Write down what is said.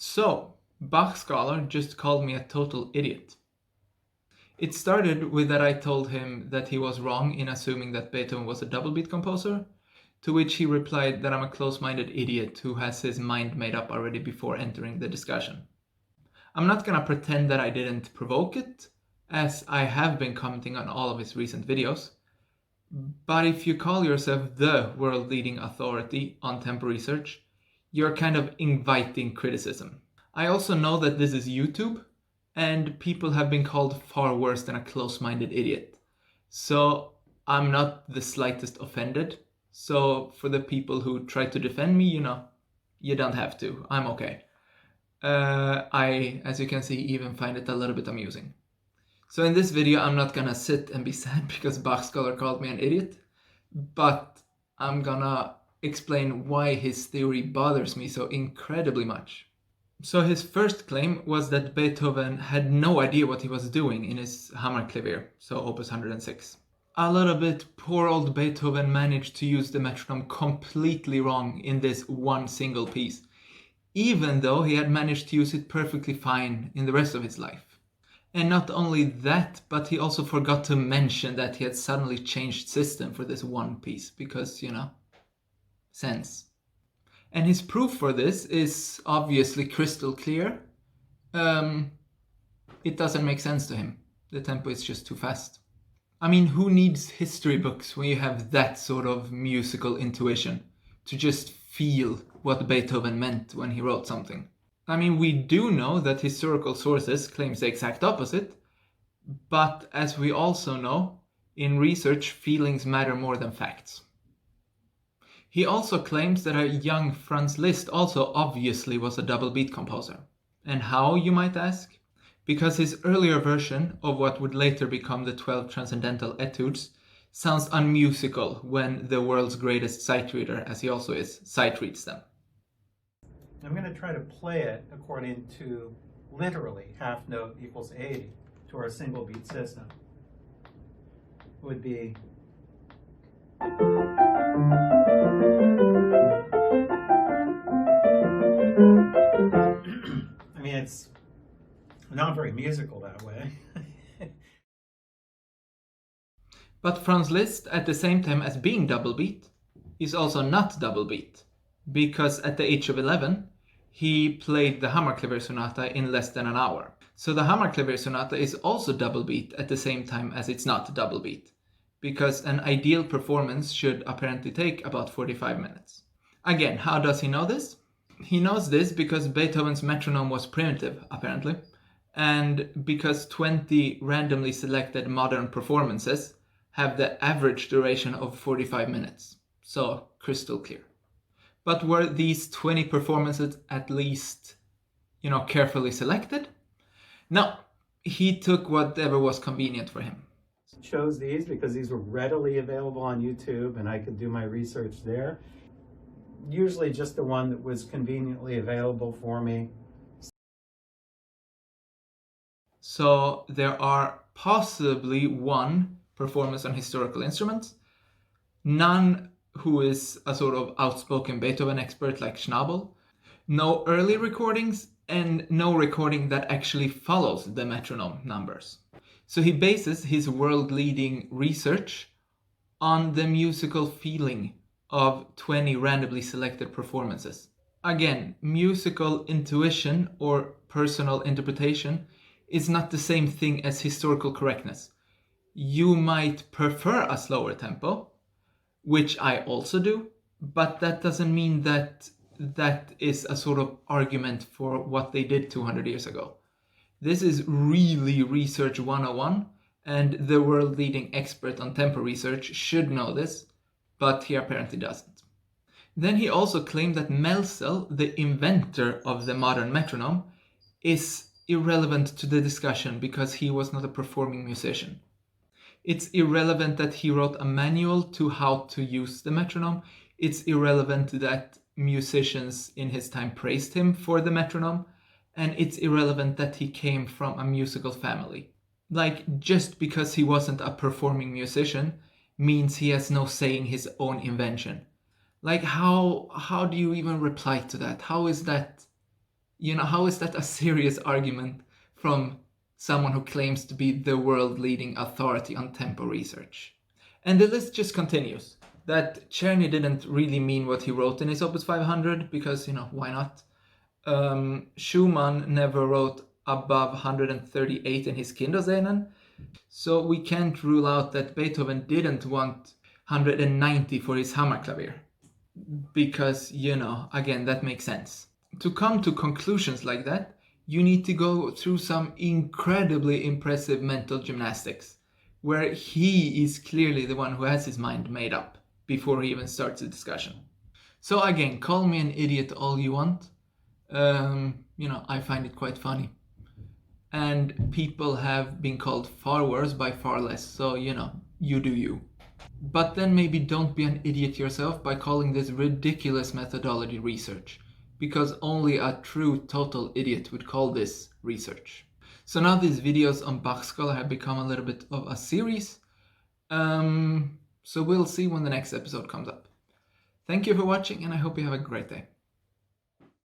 So, BachScholar just called me a total idiot. It started with that I told him that he was wrong in assuming that Beethoven was a double beat composer, to which he replied that I'm a close-minded idiot who has his mind made up already before entering the discussion. I'm not gonna pretend that I didn't provoke it, as I have been commenting on all of his recent videos, but if you call yourself the world-leading authority on tempo research, you're kind of inviting criticism. I also know that this is YouTube, and people have been called far worse than a close-minded idiot. So I'm not the slightest offended. So for the people who try to defend me, you don't have to. I'm okay. I, as you can see, even find it a little bit amusing. So in this video, I'm not gonna sit and be sad because BachScholar called me an idiot, but I'm gonna explain why his theory bothers me so incredibly much. So his first claim was that Beethoven had no idea what he was doing in his Hammerklavier, so Opus 106. A little bit, poor old Beethoven managed to use the metronome completely wrong in this one single piece, even though he had managed to use it perfectly fine in the rest of his life. And not only that, but he also forgot to mention that he had suddenly changed system for this one piece, because, sense. And his proof for this is obviously crystal clear. It doesn't make sense to him. The tempo is just too fast. I mean, who needs history books when you have that sort of musical intuition to just feel what Beethoven meant when he wrote something? I mean, we do know that historical sources claim the exact opposite, but as we also know, in research, feelings matter more than facts. He also claims that a young Franz Liszt also obviously was a double beat composer. And how, you might ask? Because his earlier version of what would later become the 12 Transcendental Etudes sounds unmusical when the world's greatest sight reader, as he also is, sight reads them. I'm going to try to play it according to literally half note equals 80 to our single beat system. It would be I mean, it's not very musical that way. But Franz Liszt, at the same time as being double beat, is also not double beat, because at the age of 11, he played the Hammerklavier Sonata in less than an hour. So the Hammerklavier Sonata is also double beat at the same time as it's not double beat, because an ideal performance should apparently take about 45 minutes. Again, how does he know this? He knows this because Beethoven's metronome was primitive, apparently, and because 20 randomly selected modern performances have the average duration of 45 minutes. So, crystal clear. But were these 20 performances at least, carefully selected? No, he took whatever was convenient for him. Chose these because these were readily available on YouTube and I could do my research there. Usually just the one that was conveniently available for me. So there are possibly one performance on historical instruments, none who is a sort of outspoken Beethoven expert like Schnabel, no early recordings, and no recording that actually follows the metronome numbers. So he bases his world-leading research on the musical feeling of 20 randomly selected performances. Again, musical intuition or personal interpretation is not the same thing as historical correctness. You might prefer a slower tempo, which I also do, but that doesn't mean that that is a sort of argument for what they did 200 years ago. This is really research 101, and the world-leading expert on tempo research should know this, but he apparently doesn't. Then he also claimed that Melzel, the inventor of the modern metronome, is irrelevant to the discussion because he was not a performing musician. It's irrelevant that he wrote a manual to how to use the metronome. It's irrelevant that musicians in his time praised him for the metronome. And it's irrelevant that he came from a musical family. Like, just because he wasn't a performing musician means he has no say in his own invention. Like, how do you even reply to that? How is that, How is that a serious argument from someone who claims to be the world-leading authority on tempo research? And the list just continues. That Czerny didn't really mean what he wrote in his Opus 500, because, why not? Schumann never wrote above 138 in his Kindersehnen, so we can't rule out that Beethoven didn't want 190 for his Hammerklavier. Because, again, that makes sense. To come to conclusions like that, you need to go through some incredibly impressive mental gymnastics, where he is clearly the one who has his mind made up before he even starts the discussion. So again, call me an idiot all you want. I find it quite funny. And people have been called far worse by far less, so, you do you. But then maybe don't be an idiot yourself by calling this ridiculous methodology research, because only a true total idiot would call this research. So now these videos on BachScholar have become a little bit of a series, so we'll see when the next episode comes up. Thank you for watching, and I hope you have a great day.